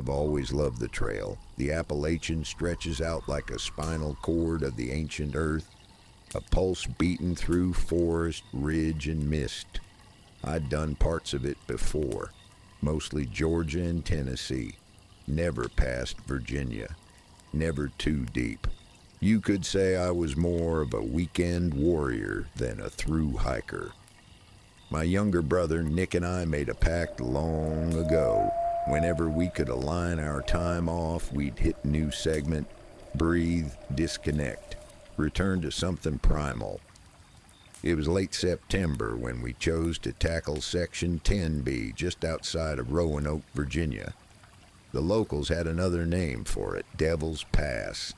I've always loved the trail. The Appalachian stretches out like a spinal cord of the ancient earth, a pulse beaten through forest, ridge, and mist. I'd done parts of it before, mostly Georgia and Tennessee, never past Virginia, never too deep. You could say I was more of a weekend warrior than a through hiker. My younger brother Nick and I made a pact long ago. Whenever we could align our time off, we'd hit a new segment, breathe, disconnect, return to something primal. It was late September when we chose to tackle Section 10B just outside of Roanoke, Virginia. The locals had another name for it, Devil's Pass.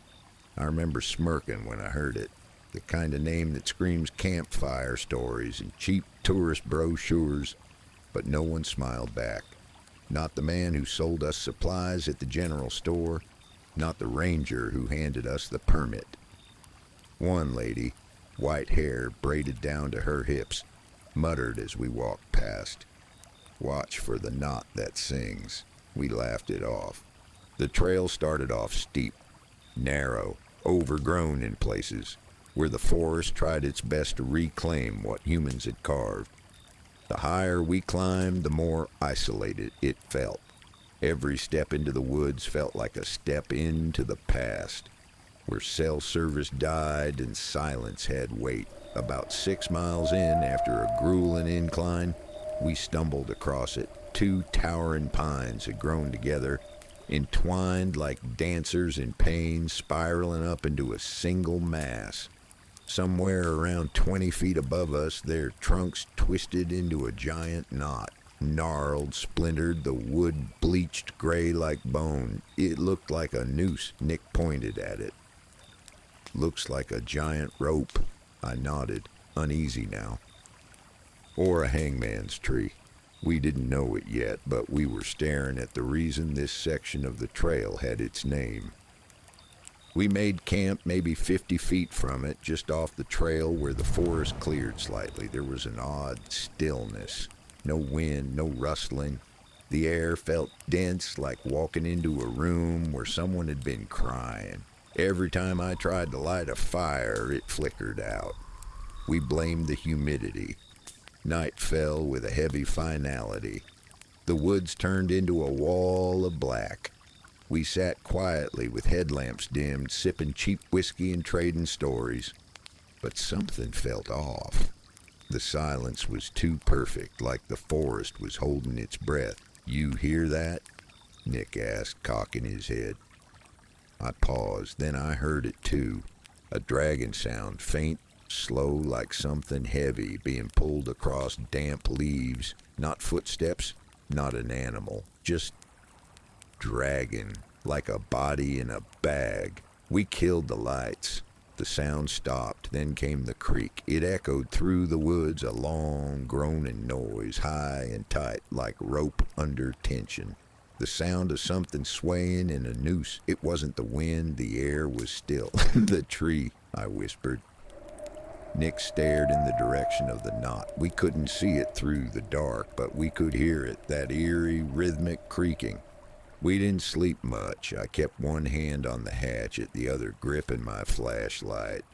I remember smirking when I heard it, the kind of name that screams campfire stories and cheap tourist brochures, but no one smiled back. Not the man who sold us supplies at the general store, not the ranger who handed us the permit. One lady, white hair braided down to her hips, muttered as we walked past, "Watch for the knot that sings." We laughed it off. The trail started off steep, narrow, overgrown in places, where the forest tried its best to reclaim what humans had carved. The higher we climbed, the more isolated it felt. Every step into the woods felt like a step into the past, where cell service died and silence had weight. About 6 miles in, after a grueling incline, we stumbled across it. 2 towering pines had grown together, entwined like dancers in pain, spiraling up into a single mass. Somewhere around 20 feet above us, their trunks twisted into a giant knot. Gnarled, splintered, the wood bleached gray like bone. It looked like a noose. Nick pointed at it. "Looks like a giant rope," I nodded, uneasy now. "Or a hangman's tree." We didn't know it yet, but we were staring at the reason this section of the trail had its name. We made camp maybe 50 feet from it, just off the trail where the forest cleared slightly. There was an odd stillness. No wind, no rustling. The air felt dense, like walking into a room where someone had been crying. Every time I tried to light a fire, it flickered out. We blamed the humidity. Night fell with a heavy finality. The woods turned into a wall of black. We sat quietly with headlamps dimmed, sipping cheap whiskey and trading stories. But something felt off. The silence was too perfect, like the forest was holding its breath. "You hear that?" Nick asked, cocking his head. I paused, then I heard it too. A dragging sound, faint, slow, like something heavy being pulled across damp leaves. Not footsteps, not an animal, just dragging, like a body in a bag. We killed the lights. The sound stopped, then came the creak. It echoed through the woods, a long, groaning noise, high and tight, like rope under tension. The sound of something swaying in a noose. It wasn't the wind, the air was still. "The tree," I whispered. Nick stared in the direction of the knot. We couldn't see it through the dark, but we could hear it, that eerie, rhythmic creaking. We didn't sleep much. I kept one hand on the hatchet, the other gripping my flashlight.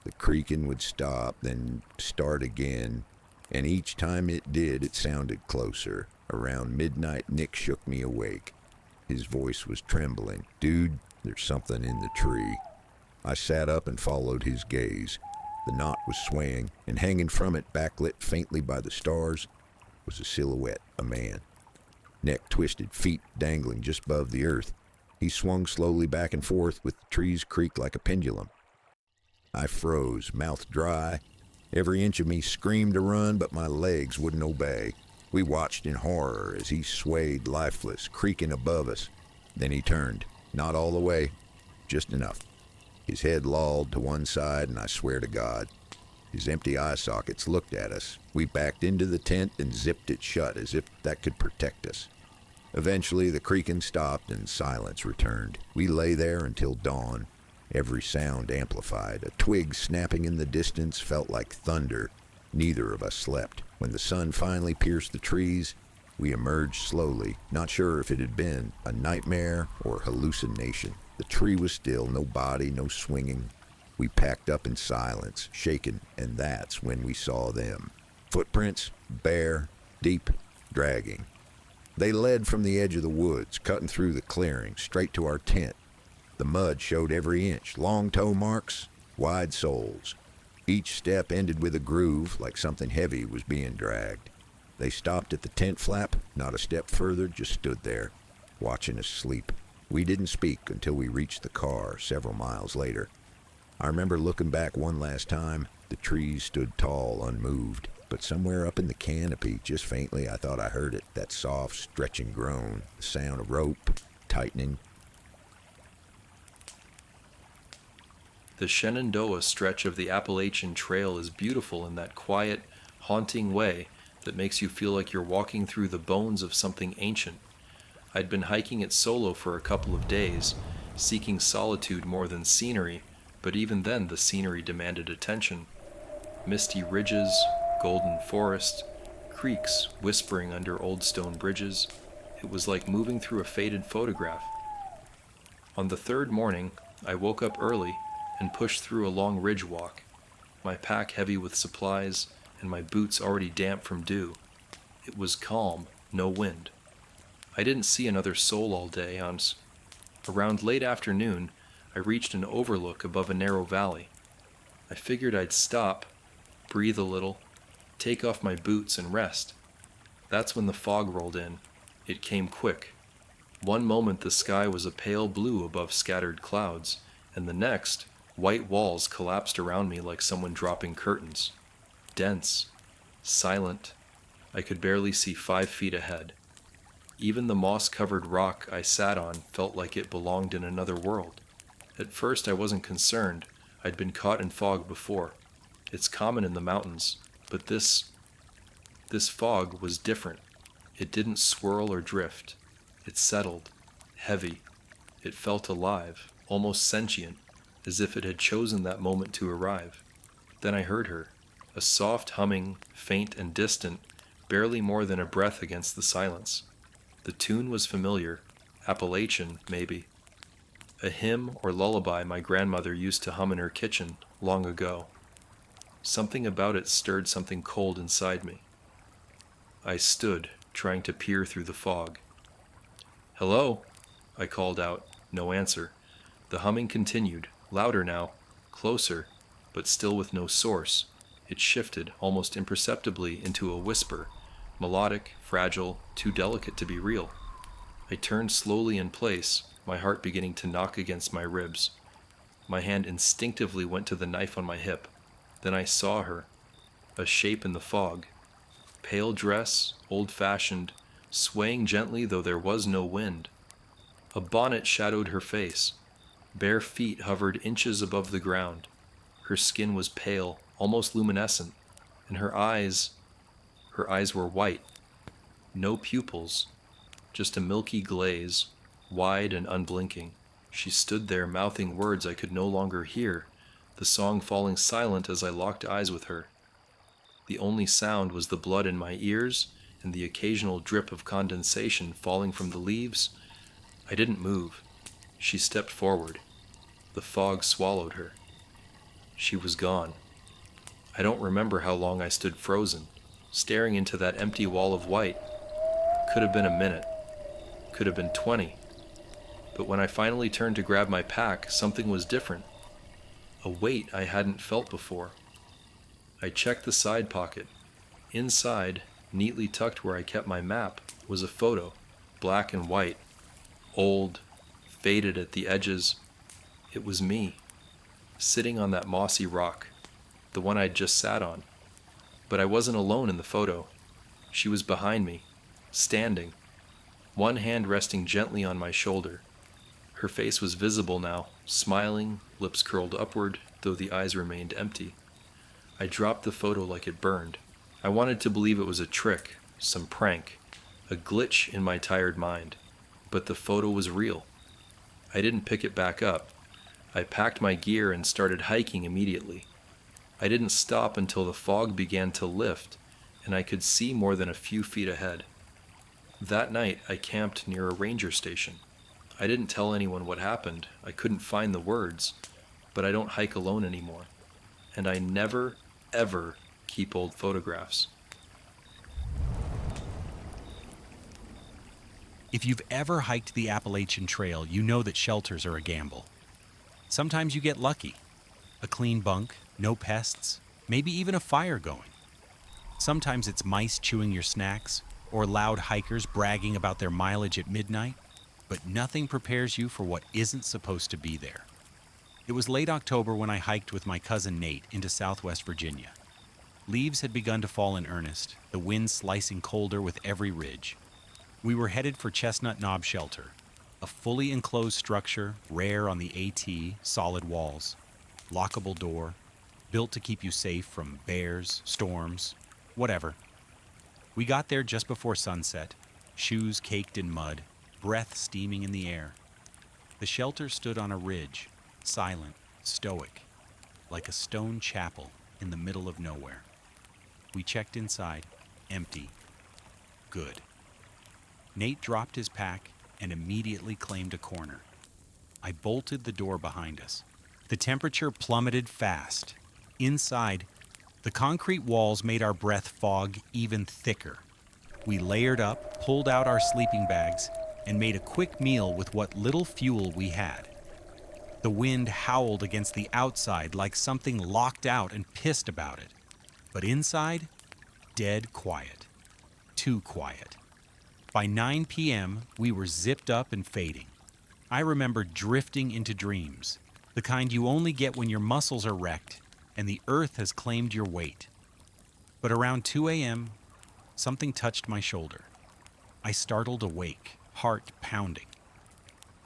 The creaking would stop, then start again, and each time it did, it sounded closer. Around midnight, Nick shook me awake. His voice was trembling. "Dude, there's something in the tree." I sat up and followed his gaze. The knot was swaying, and hanging from it, backlit faintly by the stars, was a silhouette, a man. Neck twisted, feet dangling just above the earth. He swung slowly back and forth with the trees creaked like a pendulum. I froze, mouth dry. Every inch of me screamed to run, but my legs wouldn't obey. We watched in horror as he swayed lifeless, creaking above us. Then he turned, not all the way, just enough. His head lolled to one side, and I swear to God, his empty eye sockets looked at us. We backed into the tent and zipped it shut as if that could protect us. Eventually, the creaking stopped and silence returned. We lay there until dawn, every sound amplified. A twig snapping in the distance felt like thunder. Neither of us slept. When the sun finally pierced the trees, We emerged slowly, not sure if it had been a nightmare or hallucination. The tree was still, no body, no swinging. We packed up in silence, shaken, and that's when we saw them. Footprints, bare, deep, dragging. They led from the edge of the woods, cutting through the clearing, straight to our tent. The mud showed every inch, long toe marks, wide soles. Each step ended with a groove, like something heavy was being dragged. They stopped at the tent flap, not a step further, just stood there, watching us sleep. We didn't speak until we reached the car several miles later. I remember looking back one last time. The trees stood tall, unmoved, but somewhere up in the canopy, just faintly, I thought I heard it, that soft, stretching groan, the sound of rope tightening. The Shenandoah stretch of the Appalachian Trail is beautiful in that quiet, haunting way that makes you feel like you're walking through the bones of something ancient. I'd been hiking it solo for a couple of days, seeking solitude more than scenery, but even then the scenery demanded attention. Misty ridges, golden forest, creaks whispering under old stone bridges. It was like moving through a faded photograph. On the third morning, I woke up early and pushed through a long ridge walk, my pack heavy with supplies and my boots already damp from dew. It was calm, no wind. I didn't see another soul all day. Around late afternoon, I reached an overlook above a narrow valley. I figured I'd stop, breathe a little, take off my boots and rest. That's when the fog rolled in. It came quick. One moment the sky was a pale blue above scattered clouds, and the next, white walls collapsed around me like someone dropping curtains. Dense, silent. I could barely see 5 feet ahead. Even the moss-covered rock I sat on felt like it belonged in another world. At first I wasn't concerned. I'd been caught in fog before. It's common in the mountains, but this fog was different. It didn't swirl or drift. It settled, heavy. It felt alive, almost sentient, as if it had chosen that moment to arrive. Then I heard her, a soft humming, faint and distant, barely more than a breath against the silence. The tune was familiar, Appalachian, maybe. A hymn or lullaby my grandmother used to hum in her kitchen long ago. Something about it stirred something cold inside me. I stood, trying to peer through the fog. "Hello," I called out. No answer. The humming continued, louder now, closer, but still with no source. It shifted, almost imperceptibly, into a whisper, melodic, fragile, too delicate to be real. I turned slowly in place, my heart beginning to knock against my ribs. My hand instinctively went to the knife on my hip. Then I saw her, a shape in the fog. Pale dress, old-fashioned, swaying gently though there was no wind. A bonnet shadowed her face. Bare feet hovered inches above the ground. Her skin was pale, almost luminescent, and her eyes were white. No pupils, just a milky glaze, wide and unblinking. She stood there mouthing words I could no longer hear, the song falling silent as I locked eyes with her. The only sound was the blood in my ears and the occasional drip of condensation falling from the leaves. I didn't move. She stepped forward. The fog swallowed her. She was gone. I don't remember how long I stood frozen, staring into that empty wall of white. Could have been a minute. Could have been 20. But when I finally turned to grab my pack, something was different. A weight I hadn't felt before. I checked the side pocket. Inside, neatly tucked where I kept my map, was a photo, black and white, old, faded at the edges. It was me, sitting on that mossy rock, the one I'd just sat on. But I wasn't alone in the photo. She was behind me, standing, one hand resting gently on my shoulder. Her face was visible now, smiling, lips curled upward, though the eyes remained empty. I dropped the photo like it burned. I wanted to believe it was a trick, some prank, a glitch in my tired mind. But the photo was real. I didn't pick it back up. I packed my gear and started hiking immediately. I didn't stop until the fog began to lift and I could see more than a few feet ahead. That night, I camped near a ranger station. I didn't tell anyone what happened. I couldn't find the words, but I don't hike alone anymore. And I never, ever keep old photographs. If you've ever hiked the Appalachian Trail, you know that shelters are a gamble. Sometimes you get lucky. A clean bunk, no pests, maybe even a fire going. Sometimes it's mice chewing your snacks, or loud hikers bragging about their mileage at midnight, but nothing prepares you for what isn't supposed to be there. It was late October when I hiked with my cousin Nate into southwest Virginia. Leaves had begun to fall in earnest, the wind slicing colder with every ridge. We were headed for Chestnut Knob Shelter, a fully enclosed structure, rare on the AT, solid walls, lockable door, built to keep you safe from bears, storms, whatever. We got there just before sunset, shoes caked in mud, breath steaming in the air. The shelter stood on a ridge, silent, stoic, like a stone chapel in the middle of nowhere. We checked inside, empty. Good. Nate dropped his pack and immediately claimed a corner. I bolted the door behind us. The temperature plummeted fast. Inside, the concrete walls made our breath fog even thicker. We layered up, pulled out our sleeping bags, and made a quick meal with what little fuel we had. The wind howled against the outside like something locked out and pissed about it. But inside, dead quiet. Too quiet. By 9 p.m., we were zipped up and fading. I remember drifting into dreams, the kind you only get when your muscles are wrecked and the earth has claimed your weight. But around 2 a.m., something touched my shoulder. I startled awake, heart pounding.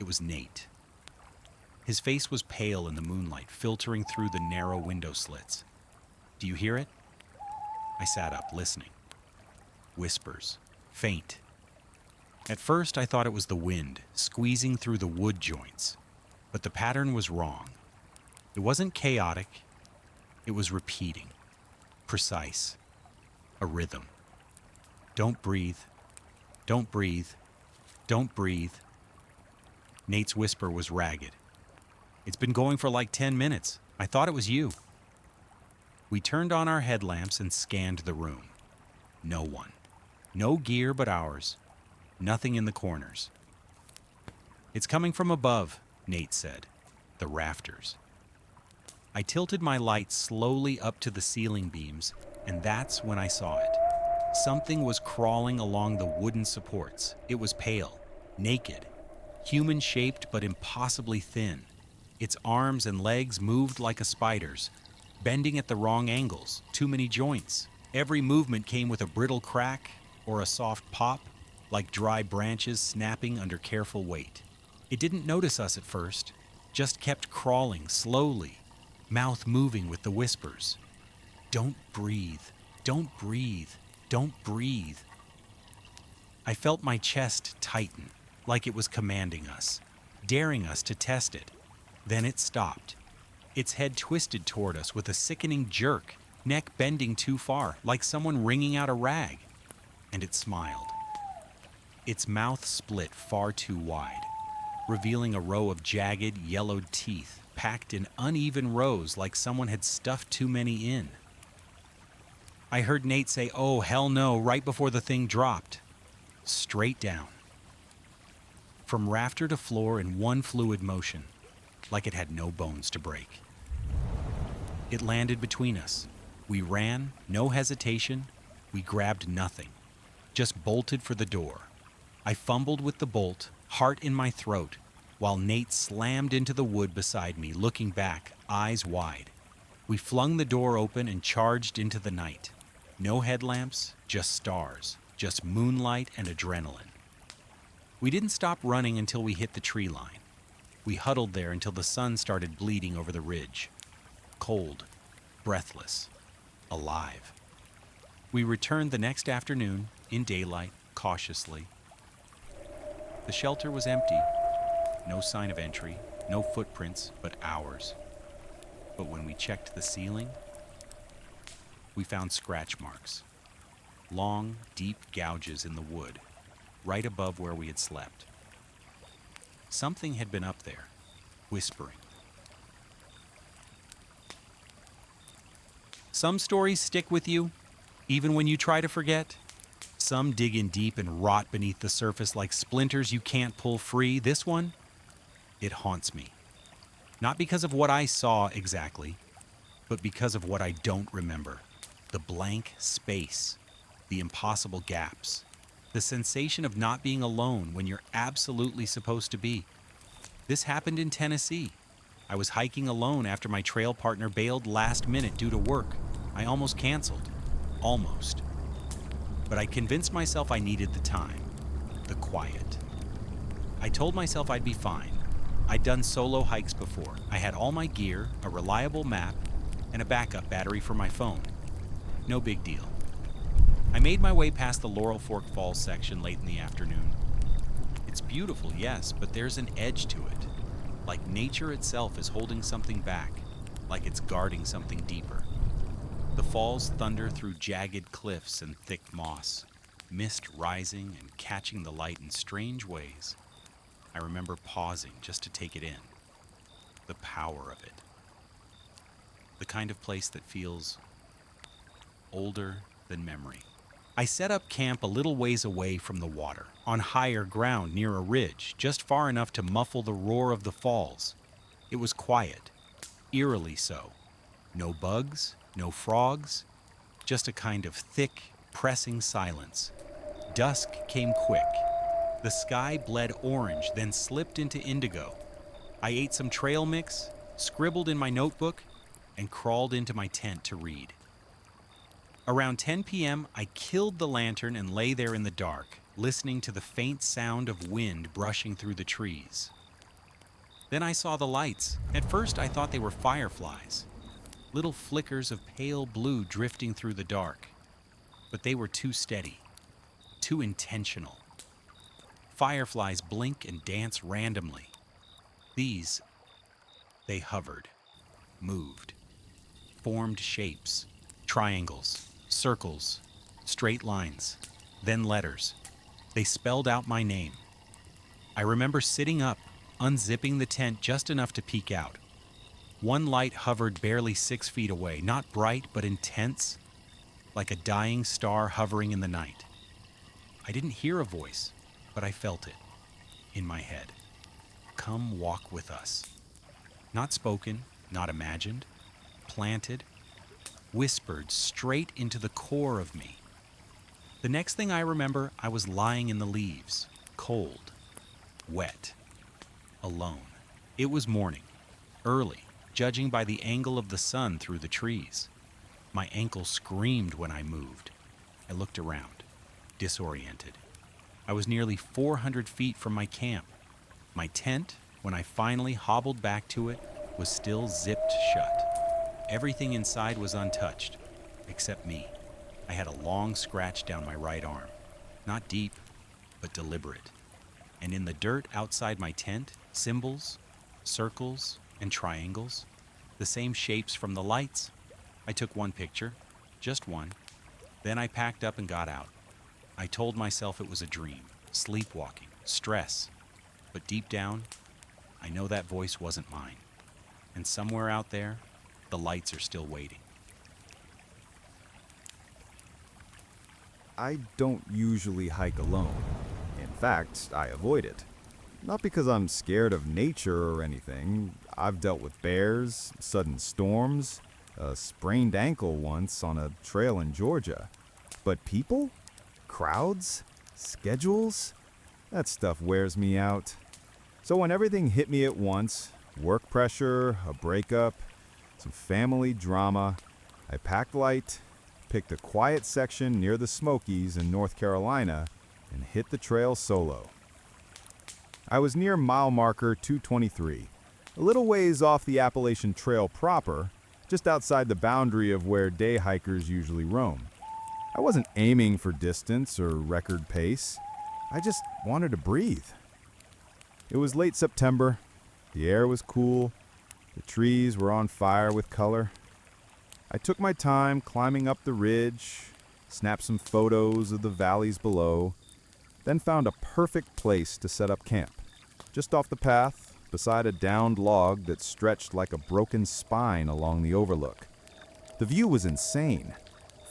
It was Nate. His face was pale in the moonlight, filtering through the narrow window slits. "Do you hear it?" I sat up, listening. Whispers, faint. At first, I thought it was the wind, squeezing through the wood joints. But the pattern was wrong. It wasn't chaotic. It was repeating. Precise. A rhythm. Don't breathe. Don't breathe. Don't breathe. Nate's whisper was ragged. "It's been going for like 10 minutes. I thought it was you." We turned on our headlamps and scanned the room. No one. No gear but ours. Nothing in the corners. "It's coming from above," Nate said. "The rafters." I tilted my light slowly up to the ceiling beams, and that's when I saw it. Something was crawling along the wooden supports. It was pale, naked, human-shaped but impossibly thin. Its arms and legs moved like a spider's, bending at the wrong angles, too many joints. Every movement came with a brittle crack or a soft pop, like dry branches snapping under careful weight. It didn't notice us at first, just kept crawling slowly, mouth moving with the whispers. "Don't breathe, don't breathe, don't breathe." I felt my chest tighten, like it was commanding us, daring us to test it. Then it stopped. Its head twisted toward us with a sickening jerk, neck bending too far, like someone wringing out a rag. And it smiled. Its mouth split far too wide, revealing a row of jagged, yellowed teeth, packed in uneven rows like someone had stuffed too many in. I heard Nate say, "Oh, hell no," right before the thing dropped. Straight down. From rafter to floor in one fluid motion, like it had no bones to break. It landed between us. We ran, no hesitation. We grabbed nothing, just bolted for the door. I fumbled with the bolt, heart in my throat, while Nate slammed into the wood beside me, looking back, eyes wide. We flung the door open and charged into the night. No headlamps, just stars, just moonlight and adrenaline. We didn't stop running until we hit the tree line. We huddled there until the sun started bleeding over the ridge. Cold, breathless, alive. We returned the next afternoon, in daylight, cautiously. The shelter was empty. No sign of entry, no footprints, but ours. But when we checked the ceiling, we found scratch marks. Long, deep gouges in the wood, right above where we had slept. Something had been up there, whispering. Some stories stick with you, even when you try to forget. Some dig in deep and rot beneath the surface like splinters you can't pull free. This one, it haunts me. Not because of what I saw exactly, but because of what I don't remember. The blank space, the impossible gaps, the sensation of not being alone when you're absolutely supposed to be. This happened in Tennessee. I was hiking alone after my trail partner bailed last minute due to work. I almost canceled. Almost. But I convinced myself I needed the time, the quiet. I told myself I'd be fine. I'd done solo hikes before. I had all my gear, a reliable map, and a backup battery for my phone. No big deal. I made my way past the Laurel Fork Falls section late in the afternoon. It's beautiful, yes, but there's an edge to it. Like nature itself is holding something back, like it's guarding something deeper. The falls thunder through jagged cliffs and thick moss, mist rising and catching the light in strange ways. I remember pausing just to take it in. The power of it. The kind of place that feels older than memory. I set up camp a little ways away from the water, on higher ground near a ridge, just far enough to muffle the roar of the falls. It was quiet, eerily so. No bugs, no frogs, just a kind of thick, pressing silence. Dusk came quick. The sky bled orange, then slipped into indigo. I ate some trail mix, scribbled in my notebook, and crawled into my tent to read. Around 10 p.m., I killed the lantern and lay there in the dark, listening to the faint sound of wind brushing through the trees. Then I saw the lights. At first, I thought they were fireflies, little flickers of pale blue drifting through the dark. But they were too steady, too intentional. Fireflies blink and dance randomly. These, they hovered, moved, formed shapes, triangles, circles, straight lines, then letters. They spelled out my name. I remember sitting up, unzipping the tent just enough to peek out. One light hovered barely 6 feet away, not bright but intense, like a dying star hovering in the night. I didn't hear a voice, but I felt it, in my head. Come walk with us. Not spoken, not imagined, planted, whispered straight into the core of me. The next thing I remember, I was lying in the leaves, cold, wet, alone. It was morning, early, judging by the angle of the sun through the trees. My ankle screamed when I moved. I looked around, disoriented. I was nearly 400 feet from my camp. My tent, when I finally hobbled back to it, was still zipped shut. Everything inside was untouched, except me. I had a long scratch down my right arm. Not deep, but deliberate. And in the dirt outside my tent, symbols, circles, and triangles, the same shapes from the lights. I took one picture, just one. Then I packed up and got out. I told myself it was a dream, sleepwalking, stress. But deep down, I know that voice wasn't mine. And somewhere out there, the lights are still waiting. I don't usually hike alone. In fact, I avoid it. Not because I'm scared of nature or anything. I've dealt with bears, sudden storms, a sprained ankle once on a trail in Georgia. But people? Crowds? Schedules? That stuff wears me out. So when everything hit me at once, work pressure, a breakup, some family drama, I packed light, picked a quiet section near the Smokies in North Carolina, and hit the trail solo. I was near mile marker 223, a little ways off the Appalachian Trail proper, just outside the boundary of where day hikers usually roam. I wasn't aiming for distance or record pace. I just wanted to breathe. It was late September. The air was cool. The trees were on fire with color. I took my time climbing up the ridge, snapped some photos of the valleys below. then found a perfect place to set up camp. Just off the path, beside a downed log that stretched like a broken spine along the overlook. The view was insane.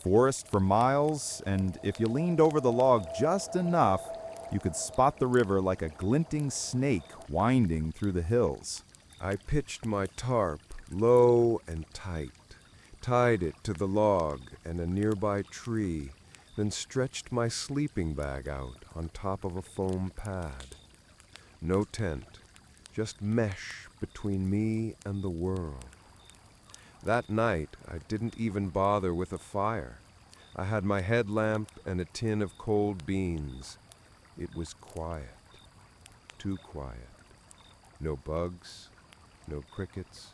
Forest for miles, and if you leaned over the log just enough, you could spot the river like a glinting snake winding through the hills. I pitched my tarp low and tight, tied it to the log and a nearby tree, then stretched my sleeping bag out on top of a foam pad. No tent, just mesh between me and the world. That night, I didn't even bother with a fire. I had my headlamp and a tin of cold beans. It was quiet, too quiet. No bugs, no crickets,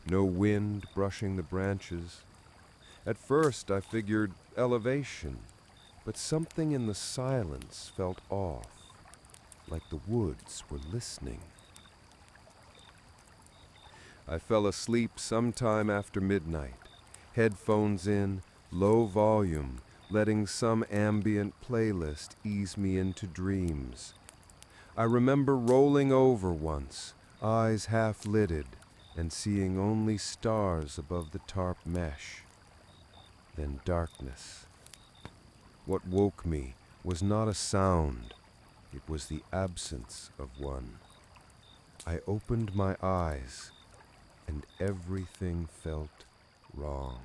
no wind brushing the branches. At first, I figured elevation, but something in the silence felt off, like the woods were listening. I fell asleep sometime after midnight, headphones in, low volume, letting some ambient playlist ease me into dreams. I remember rolling over once, eyes half-lidded, and seeing only stars above the tarp mesh. Then darkness. What woke me was not a sound, it was the absence of one. I opened my eyes, and everything felt wrong.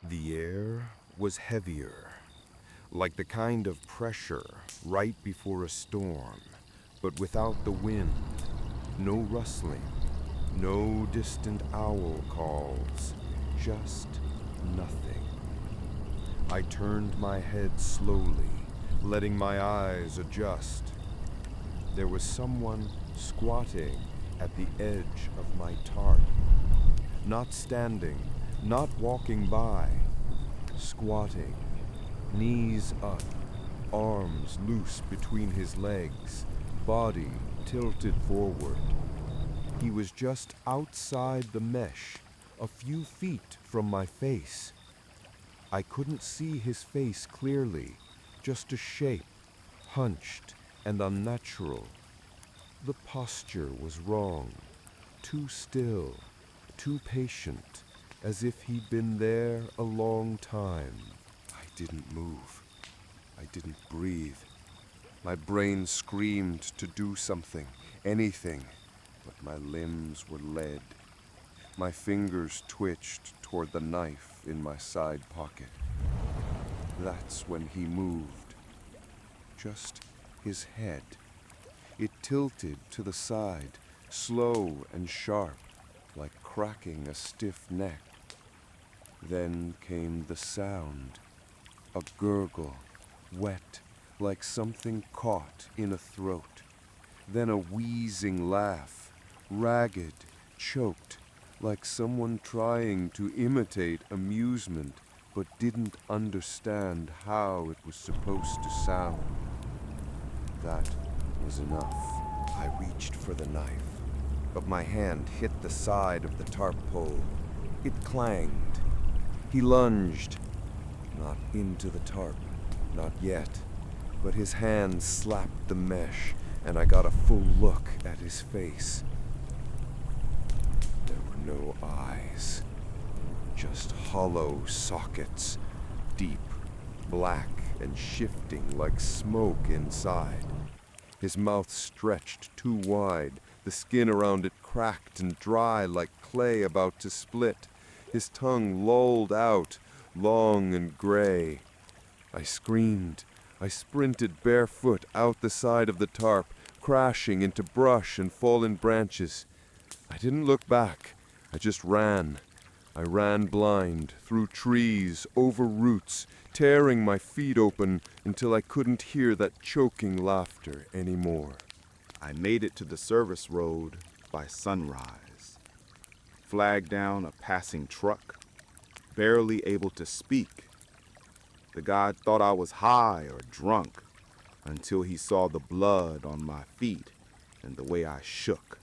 The air was heavier, like the kind of pressure right before a storm, but without the wind. No rustling, no distant owl calls, just nothing. I turned my head slowly, letting my eyes adjust. There was someone squatting at the edge of my tarp. Not standing, not walking by, squatting, knees up, arms loose between his legs, body tilted forward. He was just outside the mesh, a few feet from my face. I couldn't see his face clearly, just a shape, hunched and unnatural. The posture was wrong, too still, too patient, as if he'd been there a long time. I didn't move. I didn't breathe. My brain screamed to do something, anything, but my limbs were lead. My fingers twitched toward the knife in my side pocket. That's when he moved. Just his head. It tilted to the side, slow and sharp, like cracking a stiff neck. Then came the sound, a gurgle, wet, like something caught in a throat. Then a wheezing laugh, ragged, choked, like someone trying to imitate amusement but didn't understand how it was supposed to sound. That was enough. I reached for the knife, but my hand hit the side of the tarp pole. It clanged. He lunged, not into the tarp, not yet, but his hand slapped the mesh, and I got a full look at his face. There were no eyes, just hollow sockets, deep, black, and shifting like smoke inside. His mouth stretched too wide, the skin around it cracked and dry like clay about to split. His tongue lolled out, long and gray. I screamed. I sprinted barefoot out the side of the tarp, crashing into brush and fallen branches. I didn't look back. I just ran. I ran blind, through trees, over roots, tearing my feet open until I couldn't hear that choking laughter anymore. I made it to the service road by sunrise, flagged down a passing truck, barely able to speak. The guy thought I was high or drunk until he saw the blood on my feet and the way I shook.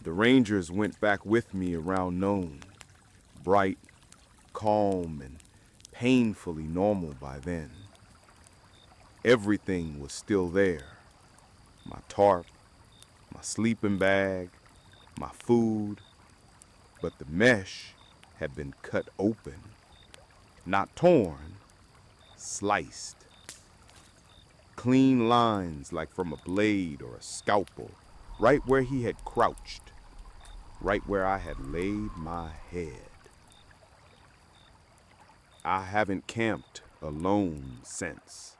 The Rangers went back with me around noon, bright, calm, and painfully normal by then. Everything was still there. My tarp, my sleeping bag, my food, but the mesh had been cut open. Not torn, sliced. Clean lines like from a blade or a scalpel, right where he had crouched, right where I had laid my head. I haven't camped alone since.